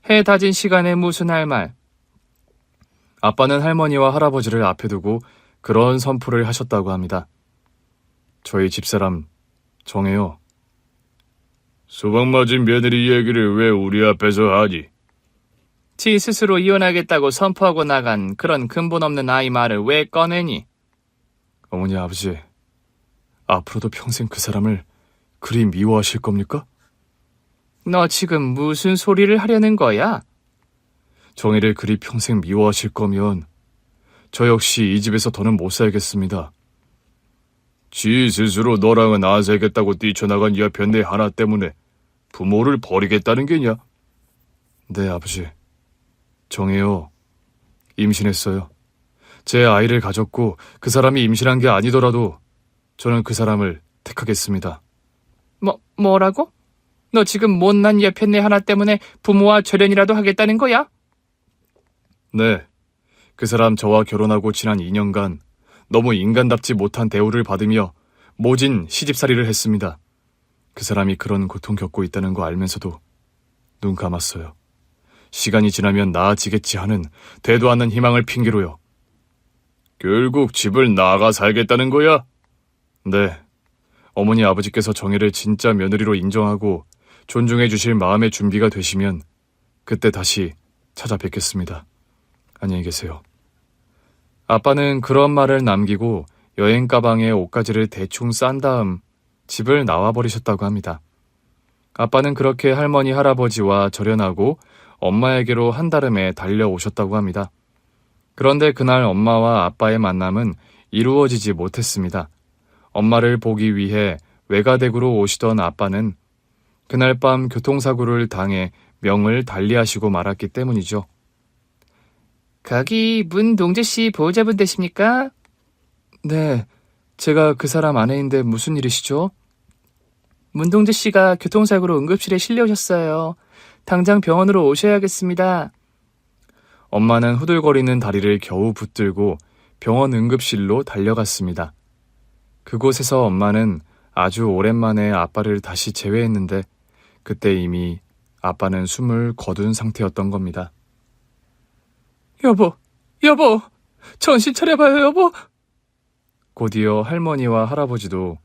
해 다진 시간에 무슨 할 말. 아빠는 할머니와 할아버지를 앞에 두고 그런 선포를 하셨다고 합니다. 저희 집사람 정혜요. 수박 맞은 며느리 얘기를 왜 우리 앞에서 하지? 지 스스로 이혼하겠다고 선포하고 나간 그런 근본 없는 아이 말을 왜 꺼내니? 어머니, 아버지, 앞으로도 평생 그 사람을 그리 미워하실 겁니까? 너 지금 무슨 소리를 하려는 거야? 정혜를 그리 평생 미워하실 거면 저 역시 이 집에서 더는 못 살겠습니다. 지 스스로 너랑은 안 살겠다고 뛰쳐나간 여편네 하나 때문에 부모를 버리겠다는 게냐? 네, 아버지. 정혜요. 임신했어요. 제 아이를 가졌고 그 사람이 임신한 게 아니더라도 저는 그 사람을 택하겠습니다. 뭐라고? 너 지금 못난 여편네 하나 때문에 부모와 절연이라도 하겠다는 거야? 네. 그 사람 저와 결혼하고 지난 2년간 너무 인간답지 못한 대우를 받으며 모진 시집살이를 했습니다. 그 사람이 그런 고통 겪고 있다는 거 알면서도 눈 감았어요. 시간이 지나면 나아지겠지 하는 되도 않는 희망을 핑계로요. 결국 집을 나가 살겠다는 거야? 네. 어머니 아버지께서 정혜를 진짜 며느리로 인정하고 존중해 주실 마음의 준비가 되시면 그때 다시 찾아뵙겠습니다. 안녕히 계세요. 아빠는 그런 말을 남기고 여행 가방에 옷가지를 대충 싼 다음 집을 나와버리셨다고 합니다. 아빠는 그렇게 할머니 할아버지와 절연하고 엄마에게로 한달음에 달려오셨다고 합니다. 그런데 그날 엄마와 아빠의 만남은 이루어지지 못했습니다. 엄마를 보기 위해 외가댁으로 오시던 아빠는 그날 밤 교통사고를 당해 명을 달리하시고 말았기 때문이죠. 거기 문동재 씨 보호자분 되십니까? 네, 제가 그 사람 아내인데 무슨 일이시죠? 문동재 씨가 교통사고로 응급실에 실려오셨어요. 당장 병원으로 오셔야겠습니다. 엄마는 후들거리는 다리를 겨우 붙들고 병원 응급실로 달려갔습니다. 그곳에서 엄마는 아주 오랜만에 아빠를 다시 재회했는데 그때 이미 아빠는 숨을 거둔 상태였던 겁니다. 여보, 정신 차려봐요, 여보. 곧이어 할머니와 할아버지도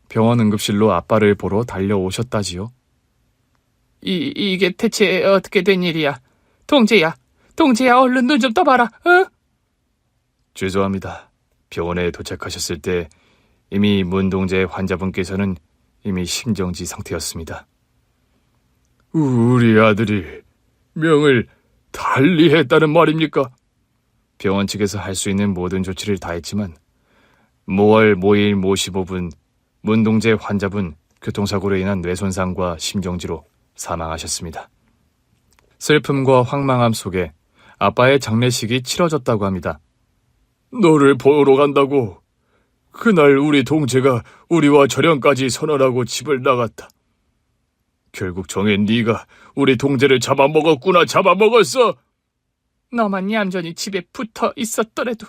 병원 응급실로 아빠를 보러 달려오셨다지요. 이게 대체 어떻게 된 일이야? 동재야, 얼른 눈 좀 떠봐라, 어? 죄송합니다. 병원에 도착하셨을 때 이미 문동재 환자분께서는 이미 심정지 상태였습니다. 우리 아들이 명을 달리했다는 말입니까? 병원 측에서 할 수 있는 모든 조치를 다했지만 모월 모일 모 15분 문동재 환자분 교통사고로 인한 뇌손상과 심정지로 사망하셨습니다. 슬픔과 황망함 속에 아빠의 장례식이 치러졌다고 합니다. 너를 보러 간다고. 그날 우리 동체가 우리와 절연까지 선언하고 집을 나갔다. 결국 정혜 네가 우리 동체를 잡아먹었구나. 잡아먹었어. 너만 얌전히 집에 붙어 있었더라도,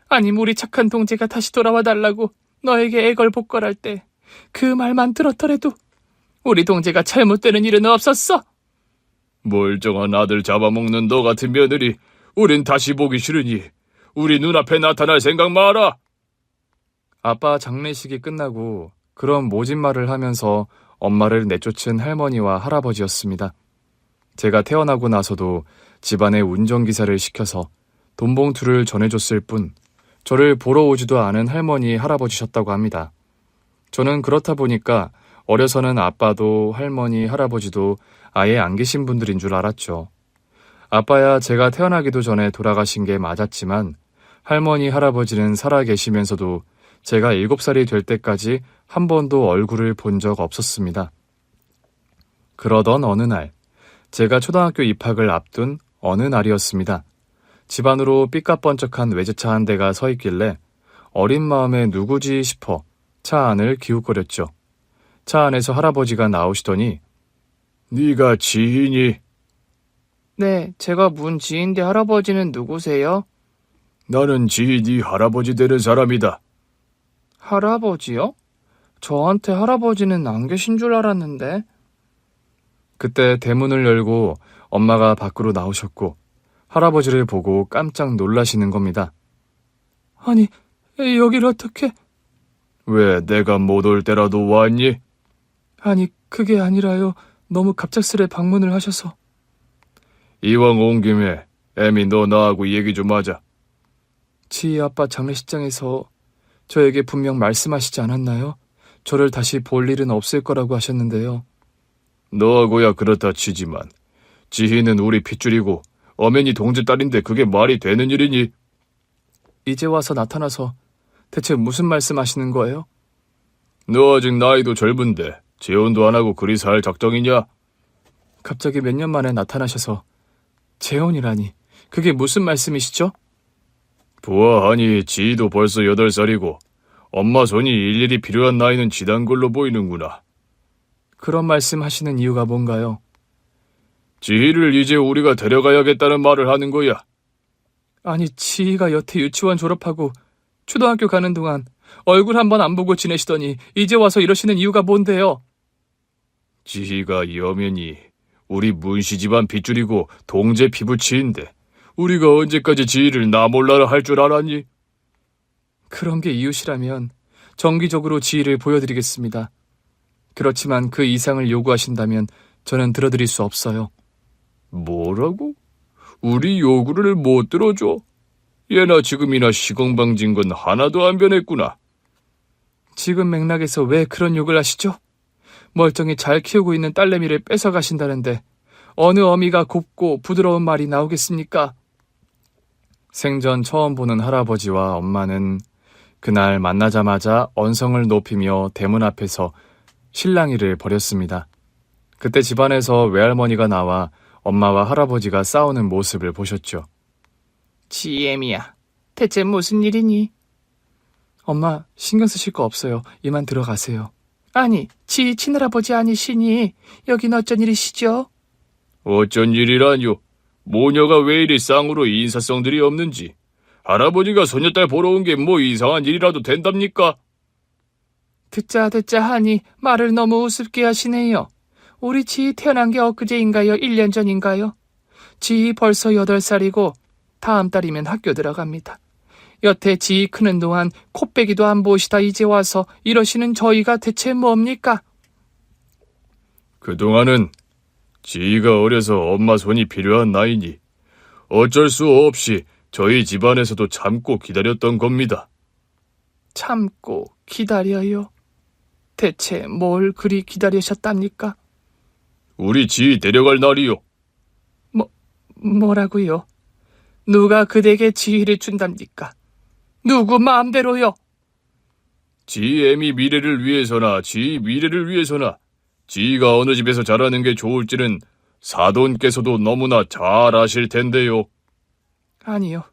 아님 우리 착한 동재가 다시 돌아와 달라고 너에게 애걸복걸할 때 그 말만 들었더라도 우리 동재가 잘못되는 일은 없었어. 멀쩡한 아들 잡아먹는 너 같은 며느리 우린 다시 보기 싫으니 우리 눈앞에 나타날 생각 마라. 아빠 장례식이 끝나고 그런 모진 말을 하면서 엄마를 내쫓은 할머니와 할아버지였습니다. 제가 태어나고 나서도 집안에 운전기사를 시켜서 돈봉투를 전해줬을 뿐 저를 보러 오지도 않은 할머니, 할아버지셨다고 합니다. 저는 그렇다 보니까 어려서는 아빠도 할머니, 할아버지도 아예 안 계신 분들인 줄 알았죠. 아빠야 제가 태어나기도 전에 돌아가신 게 맞았지만 할머니, 할아버지는 살아 계시면서도 제가 7살이 될 때까지 한 번도 얼굴을 본 적 없었습니다. 그러던 어느 날, 제가 초등학교 입학을 앞둔 어느 날이었습니다. 집 안으로 삐까뻔쩍한 외제차 한 대가 서 있길래 어린 마음에 누구지 싶어 차 안을 기웃거렸죠. 차 안에서 할아버지가 나오시더니 네가 지인이? 네, 제가 문지인데 할아버지는 누구세요? 나는 지인이 할아버지 되는 사람이다. 할아버지요? 저한테 할아버지는 안 계신 줄 알았는데. 그때 대문을 열고 엄마가 밖으로 나오셨고 할아버지를 보고 깜짝 놀라시는 겁니다. 아니, 여길 어떻게... 왜 내가 못 올 때라도 왔니? 아니, 그게 아니라요. 너무 갑작스레 방문을 하셔서. 이왕 온 김에 애미 너 나하고 얘기 좀 하자. 지희 아빠 장례식장에서 저에게 분명 말씀하시지 않았나요? 저를 다시 볼 일은 없을 거라고 하셨는데요. 너하고야 그렇다 치지만 지희는 우리 핏줄이고 어머니 동지 딸인데 그게 말이 되는 일이니? 이제 와서 나타나서 대체 무슨 말씀하시는 거예요? 너 아직 나이도 젊은데 재혼도 안 하고 그리 살 작정이냐? 갑자기 몇 년 만에 나타나셔서 재혼이라니, 그게 무슨 말씀이시죠? 보아하니 지희도 벌써 8살이고 엄마 손이 일일이 필요한 나이는 지난 걸로 보이는구나. 그런 말씀 하시는 이유가 뭔가요? 지희를 이제 우리가 데려가야겠다는 말을 하는 거야. 아니, 지희가 여태 유치원 졸업하고 초등학교 가는 동안 얼굴 한 번 안 보고 지내시더니 이제 와서 이러시는 이유가 뭔데요? 지희가 여면이 우리 문씨 집안 핏줄이고 동제 피부치인데 우리가 언제까지 지희를 나 몰라라 할 줄 알았니? 그런 게 이유시라면 정기적으로 지희를 보여드리겠습니다. 그렇지만 그 이상을 요구하신다면 저는 들어드릴 수 없어요. 뭐라고? 우리 요구를 못 들어줘? 예나 지금이나 시건방진 건 하나도 안 변했구나. 지금 맥락에서 왜 그런 욕을 하시죠? 멀쩡히 잘 키우고 있는 딸내미를 뺏어가신다는데 어느 어미가 곱고 부드러운 말이 나오겠습니까? 생전 처음 보는 할아버지와 엄마는 그날 만나자마자 언성을 높이며 대문 앞에서 실랑이를 벌였습니다. 그때 집안에서 외할머니가 나와 엄마와 할아버지가 싸우는 모습을 보셨죠. 지혜미야, 대체 무슨 일이니? 엄마, 신경 쓰실 거 없어요. 이만 들어가세요. 아니, 지 친할아버지 아니시니 여긴 어쩐 일이시죠? 어쩐 일이라뇨? 모녀가 왜 이리 쌍으로 인사성들이 없는지. 할아버지가 소녀딸 보러 온 게 뭐 이상한 일이라도 된답니까? 듣자 하니 말을 너무 우습게 하시네요. 우리 지 태어난 게 엊그제인가요? 1년 전인가요? 지 벌써 8살이고 다음 달이면 학교 들어갑니다. 여태 지 크는 동안 코빼기도 안 보시다 이제 와서 이러시는 저희가 대체 뭡니까? 그동안은 지희가 어려서 엄마 손이 필요한 나이니 어쩔 수 없이 저희 집안에서도 참고 기다렸던 겁니다. 참고 기다려요. 대체 뭘 그리 기다리셨답니까? 우리 지희 데려갈 날이요. 뭐라고요? 누가 그대에게 지휘를 준답니까? 누구 마음대로요? 지희 애미 미래를 위해서나 지희 미래를 위해서나 지희가 어느 집에서 자라는 게 좋을지는 사돈께서도 너무나 잘 아실 텐데요. 아니요.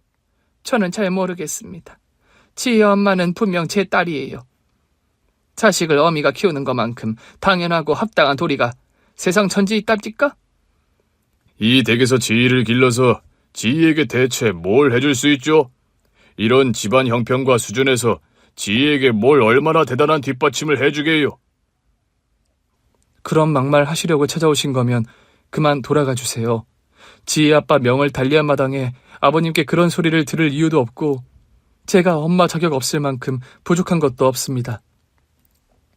저는 잘 모르겠습니다. 지혜 엄마는 분명 제 딸이에요. 자식을 어미가 키우는 것만큼 당연하고 합당한 도리가 세상 천지에 있답니까? 이 댁에서 지희를 길러서 지희에게 대체 뭘 해줄 수 있죠? 이런 집안 형편과 수준에서 지희에게 뭘 얼마나 대단한 뒷받침을 해주게요? 그런 막말 하시려고 찾아오신 거면 그만 돌아가 주세요. 지혜 아빠 명을 달리한 마당에 아버님께 그런 소리를 들을 이유도 없고 제가 엄마 자격 없을 만큼 부족한 것도 없습니다.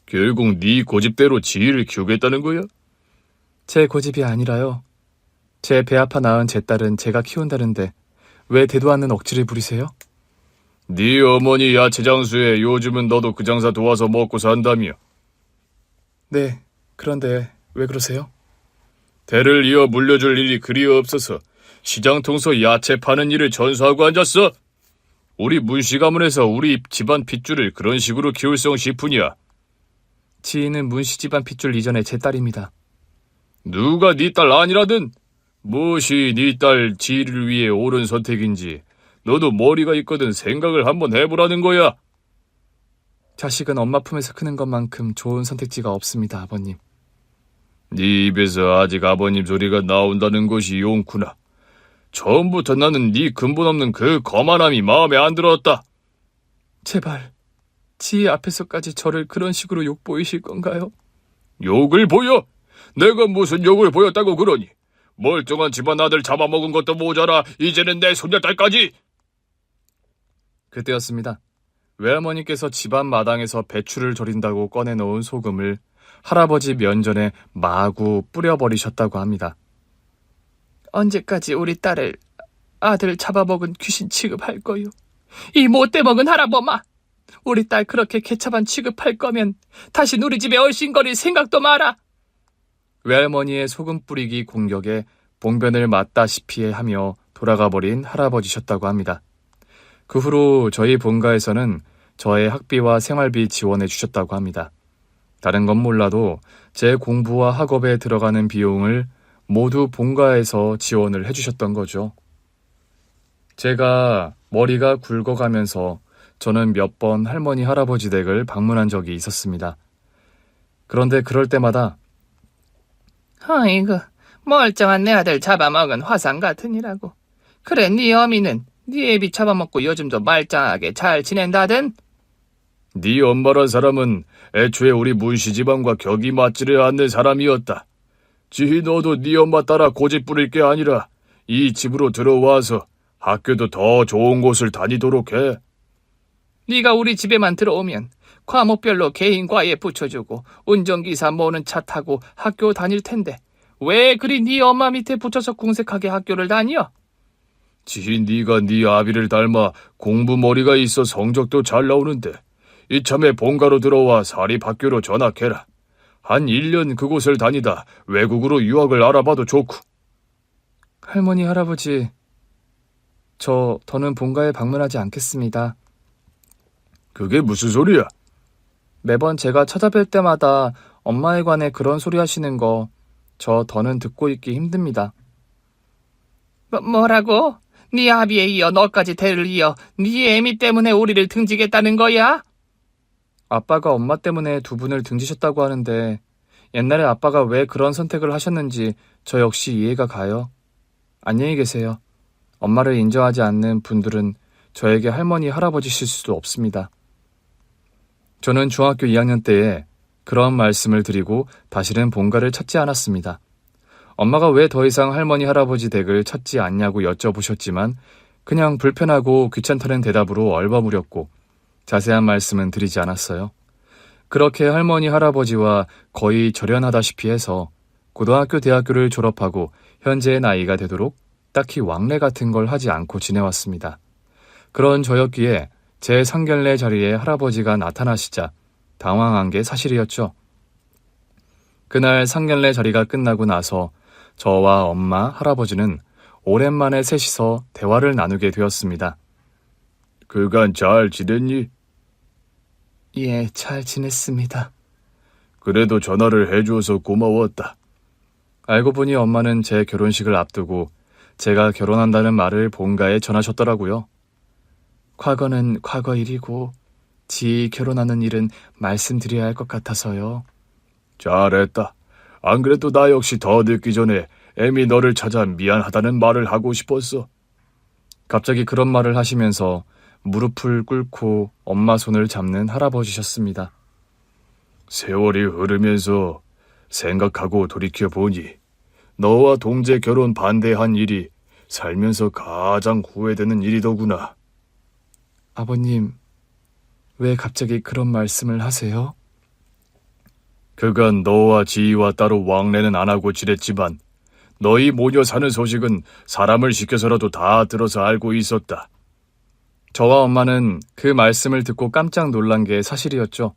결국 네 고집대로 지희를 키우겠다는 거야? 제 고집이 아니라요. 제 배 아파 낳은 제 딸은 제가 키운다는데 왜 대도 않는 억지를 부리세요? 네 어머니 야채 장수에 요즘은 너도 그 장사 도와서 먹고 산다며. 네, 그런데 왜 그러세요? 대를 이어 물려줄 일이 그리 없어서 시장 통서 야채 파는 일을 전수하고 앉았어. 우리 문씨 가문에서 우리 집안 핏줄을 그런 식으로 키울성 싶으냐? 지희는 문씨 집안 핏줄 이전에 제 딸입니다. 누가 네 딸 아니라든 무엇이 네 딸 지희를 위해 옳은 선택인지 너도 머리가 있거든 생각을 한번 해보라는 거야. 자식은 엄마 품에서 크는 것만큼 좋은 선택지가 없습니다, 아버님. 네 입에서 아직 아버님 소리가 나온다는 것이 용구나. 처음부터 나는 네 근본 없는 그 거만함이 마음에 안 들었다. 제발, 지희 앞에서까지 저를 그런 식으로 욕보이실 건가요? 욕을 보여? 내가 무슨 욕을 보였다고 그러니? 멀쩡한 집안 아들 잡아먹은 것도 모자라 이제는 내 손녀딸까지. 그때였습니다. 외할머니께서 집안 마당에서 배추를 절인다고 꺼내놓은 소금을 할아버지 면전에 마구 뿌려버리셨다고 합니다. 언제까지 우리 딸을 아들 잡아먹은 귀신 취급할 거요? 이 못돼먹은 할아범아! 우리 딸 그렇게 개차반 취급할 거면 다시 우리 집에 얼씬거릴 생각도 마라! 외할머니의 소금 뿌리기 공격에 봉변을 맞다시피 하며 돌아가버린 할아버지셨다고 합니다. 그 후로 저희 본가에서는 저의 학비와 생활비 지원해 주셨다고 합니다. 다른 건 몰라도 제 공부와 학업에 들어가는 비용을 모두 본가에서 지원을 해주셨던 거죠. 제가 머리가 굵어가면서 저는 몇 번 할머니 할아버지 댁을 방문한 적이 있었습니다. 그런데 그럴 때마다 아이고 멀쩡한 내 아들 잡아먹은 화상 같으니라고. 그래 네 어미는 네 애비 잡아먹고 요즘도 말짱하게 잘 지낸다든? 네 엄마란 사람은 애초에 우리 문씨 집안과 격이 맞지를 않는 사람이었다. 지희 너도 네 엄마 따라 고집 부릴 게 아니라 이 집으로 들어와서 학교도 더 좋은 곳을 다니도록 해. 네가 우리 집에만 들어오면 과목별로 개인 과에 붙여주고 운전기사 모는 차 타고 학교 다닐 텐데 왜 그리 네 엄마 밑에 붙여서 궁색하게 학교를 다녀? 지희 네가 네 아비를 닮아 공부 머리가 있어 성적도 잘 나오는데 이참에 본가로 들어와 사립학교로 전학해라. 한 1년 그곳을 다니다 외국으로 유학을 알아봐도 좋고. 할머니 할아버지, 더는 본가에 방문하지 않겠습니다. 그게 무슨 소리야? 매번 제가 찾아뵐 때마다 엄마에 관해 그런 소리 하시는 거 더는 듣고 있기 힘듭니다. 뭐라고? 네 아비에 이어 너까지 대를 이어 네 애미 때문에 우리를 등지겠다는 거야? 아빠가 엄마 때문에 두 분을 등지셨다고 하는데 옛날에 아빠가 왜 그런 선택을 하셨는지 저 역시 이해가 가요. 안녕히 계세요. 엄마를 인정하지 않는 분들은 저에게 할머니 할아버지실 수도 없습니다. 저는 중학교 2학년 때에 그런 말씀을 드리고 다시는 본가를 찾지 않았습니다. 엄마가 왜 더 이상 할머니 할아버지 댁을 찾지 않냐고 여쭤보셨지만 그냥 불편하고 귀찮다는 대답으로 얼버무렸고 자세한 말씀은 드리지 않았어요. 그렇게 할머니 할아버지와 거의 절연하다시피 해서 고등학교 대학교를 졸업하고 현재의 나이가 되도록 딱히 왕래 같은 걸 하지 않고 지내왔습니다. 그런 저였기에 제 상견례 자리에 할아버지가 나타나시자 당황한 게 사실이었죠. 그날 상견례 자리가 끝나고 나서 저와 엄마, 할아버지는 오랜만에 셋이서 대화를 나누게 되었습니다. 그간 잘 지냈니? 예, 잘 지냈습니다. 그래도 전화를 해주어서 고마웠다. 알고 보니 엄마는 제 결혼식을 앞두고 제가 결혼한다는 말을 본가에 전하셨더라고요. 과거는 과거 일이고 지 결혼하는 일은 말씀드려야 할 것 같아서요. 잘했다. 안 그래도 나 역시 더 늦기 전에 애미 너를 찾아 미안하다는 말을 하고 싶었어. 갑자기 그런 말을 하시면서 무릎을 꿇고 엄마 손을 잡는 할아버지셨습니다. 세월이 흐르면서 생각하고 돌이켜보니 너와 동재 결혼 반대한 일이 살면서 가장 후회되는 일이더구나. 아버님, 왜 갑자기 그런 말씀을 하세요? 그간 너와 지희와 따로 왕래는 안 하고 지냈지만 너희 모녀 사는 소식은 사람을 시켜서라도 다 들어서 알고 있었다. 저와 엄마는 그 말씀을 듣고 깜짝 놀란 게 사실이었죠.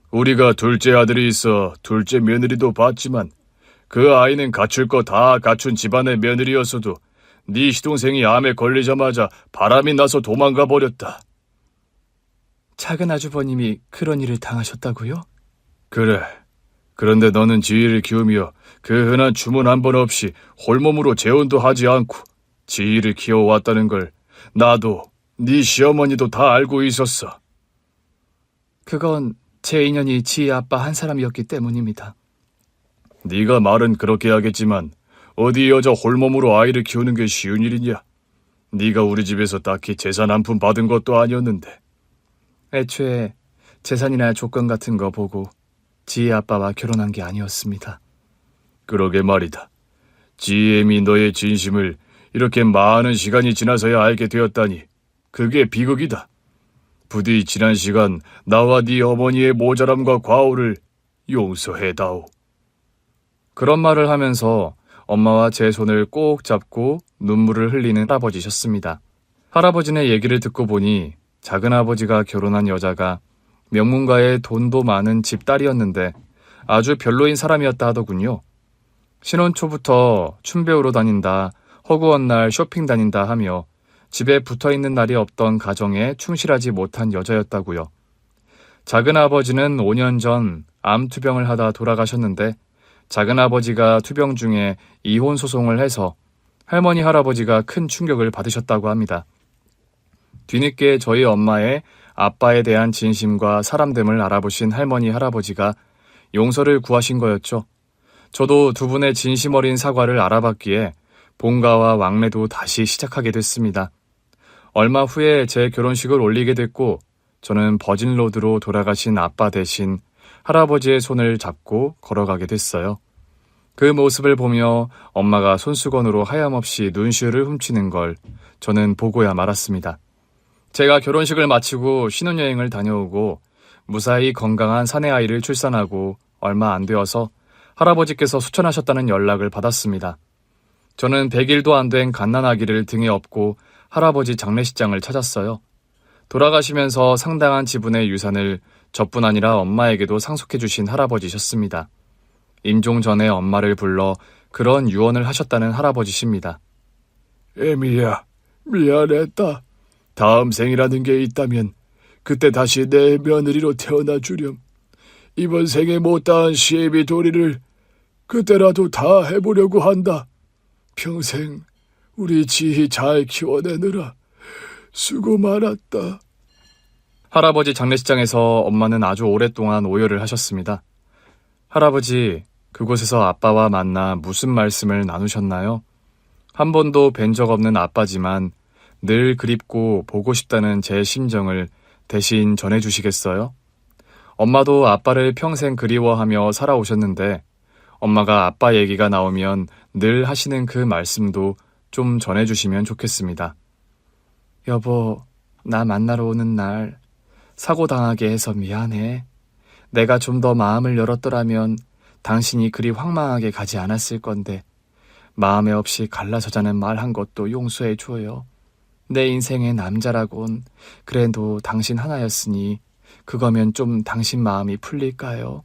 우리가 둘째 아들이 있어 둘째 며느리도 봤지만 그 아이는 갖출 거 다 갖춘 집안의 며느리였어도 네 시동생이 암에 걸리자마자 바람이 나서 도망가 버렸다. 작은 아주버님이 그런 일을 당하셨다고요? 그래. 그런데 너는 지희를 키우며 그 흔한 주문 한 번 없이 홀몸으로 재혼도 하지 않고 지희를 키워왔다는 걸 나도 네 시어머니도 다 알고 있었어. 그건 제 인연이 지희 아빠 한 사람이었기 때문입니다. 네가 말은 그렇게 하겠지만 어디 여자 홀몸으로 아이를 키우는 게 쉬운 일이냐? 네가 우리 집에서 딱히 재산 한 푼 받은 것도 아니었는데. 애초에 재산이나 조건 같은 거 보고 지희 아빠와 결혼한 게 아니었습니다. 그러게 말이다. 지혜미 너의 진심을 이렇게 많은 시간이 지나서야 알게 되었다니 그게 비극이다. 부디 지난 시간 나와 네 어머니의 모자람과 과오를 용서해다오. 그런 말을 하면서 엄마와 제 손을 꼭 잡고 눈물을 흘리는 할아버지셨습니다. 할아버지네 얘기를 듣고 보니 작은아버지가 결혼한 여자가 명문가의 돈도 많은 집딸이었는데 아주 별로인 사람이었다 하더군요. 신혼 초부터 춤 배우러 다닌다, 허구한 날 쇼핑 다닌다 하며 집에 붙어있는 날이 없던 가정에 충실하지 못한 여자였다고요. 작은아버지는 5년 전 암 투병을 하다 돌아가셨는데 작은아버지가 투병 중에 이혼 소송을 해서 할머니 할아버지가 큰 충격을 받으셨다고 합니다. 뒤늦게 저희 엄마의 아빠에 대한 진심과 사람됨을 알아보신 할머니 할아버지가 용서를 구하신 거였죠. 저도 두 분의 진심 어린 사과를 알아봤기에 본가와 왕래도 다시 시작하게 됐습니다. 얼마 후에 제 결혼식을 올리게 됐고 저는 버진로드로 돌아가신 아빠 대신 할아버지의 손을 잡고 걸어가게 됐어요. 그 모습을 보며 엄마가 손수건으로 하염없이 눈시울을 훔치는 걸 저는 보고야 말았습니다. 제가 결혼식을 마치고 신혼여행을 다녀오고 무사히 건강한 사내아이를 출산하고 얼마 안 되어서 할아버지께서 수천하셨다는 연락을 받았습니다. 저는 100일도 안 된 갓난아기를 등에 업고 할아버지 장례식장을 찾았어요. 돌아가시면서 상당한 지분의 유산을 저뿐 아니라 엄마에게도 상속해 주신 할아버지셨습니다. 임종 전에 엄마를 불러 그런 유언을 하셨다는 할아버지십니다. 애미야, 미안했다. 다음 생이라는 게 있다면 그때 다시 내 며느리로 태어나 주렴. 이번 생에 못다한 시애미 도리를 그때라도 다 해보려고 한다. 평생 우리 지희 잘 키워내느라 수고 많았다. 할아버지 장례식장에서 엄마는 아주 오랫동안 오열을 하셨습니다. 할아버지, 그곳에서 아빠와 만나 무슨 말씀을 나누셨나요? 한 번도 뵌 적 없는 아빠지만 늘 그립고 보고 싶다는 제 심정을 대신 전해주시겠어요? 엄마도 아빠를 평생 그리워하며 살아오셨는데 엄마가 아빠 얘기가 나오면 늘 하시는 그 말씀도 좀 전해주시면 좋겠습니다. 여보, 나 만나러 오는 날 사고 당하게 해서 미안해. 내가 좀 더 마음을 열었더라면 당신이 그리 황망하게 가지 않았을 건데 마음에 없이 갈라서자는 말 한 것도 용서해 줘요. 내 인생의 남자라곤 그래도 당신 하나였으니 그거면 좀 당신 마음이 풀릴까요?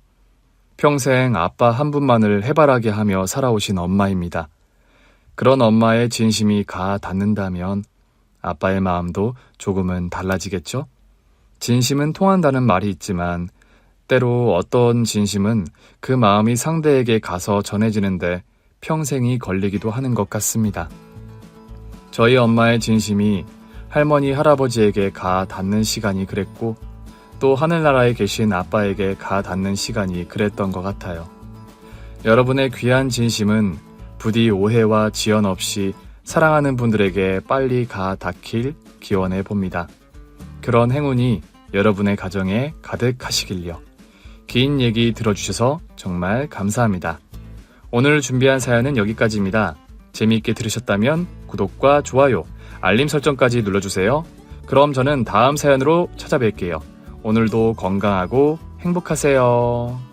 평생 아빠 한 분만을 해바라기 하며 살아오신 엄마입니다. 그런 엄마의 진심이 가 닿는다면 아빠의 마음도 조금은 달라지겠죠? 진심은 통한다는 말이 있지만 때로 어떤 진심은 그 마음이 상대에게 가서 전해지는데 평생이 걸리기도 하는 것 같습니다. 저희 엄마의 진심이 할머니, 할아버지에게 가 닿는 시간이 그랬고 또 하늘나라에 계신 아빠에게 가 닿는 시간이 그랬던 것 같아요. 여러분의 귀한 진심은 부디 오해와 지연 없이 사랑하는 분들에게 빨리 가 닿길 기원해 봅니다. 그런 행운이 여러분의 가정에 가득하시길요. 긴 얘기 들어주셔서 정말 감사합니다. 오늘 준비한 사연은 여기까지입니다. 재미있게 들으셨다면 구독과 좋아요, 알림 설정까지 눌러주세요. 그럼 저는 다음 사연으로 찾아뵐게요. 오늘도 건강하고 행복하세요.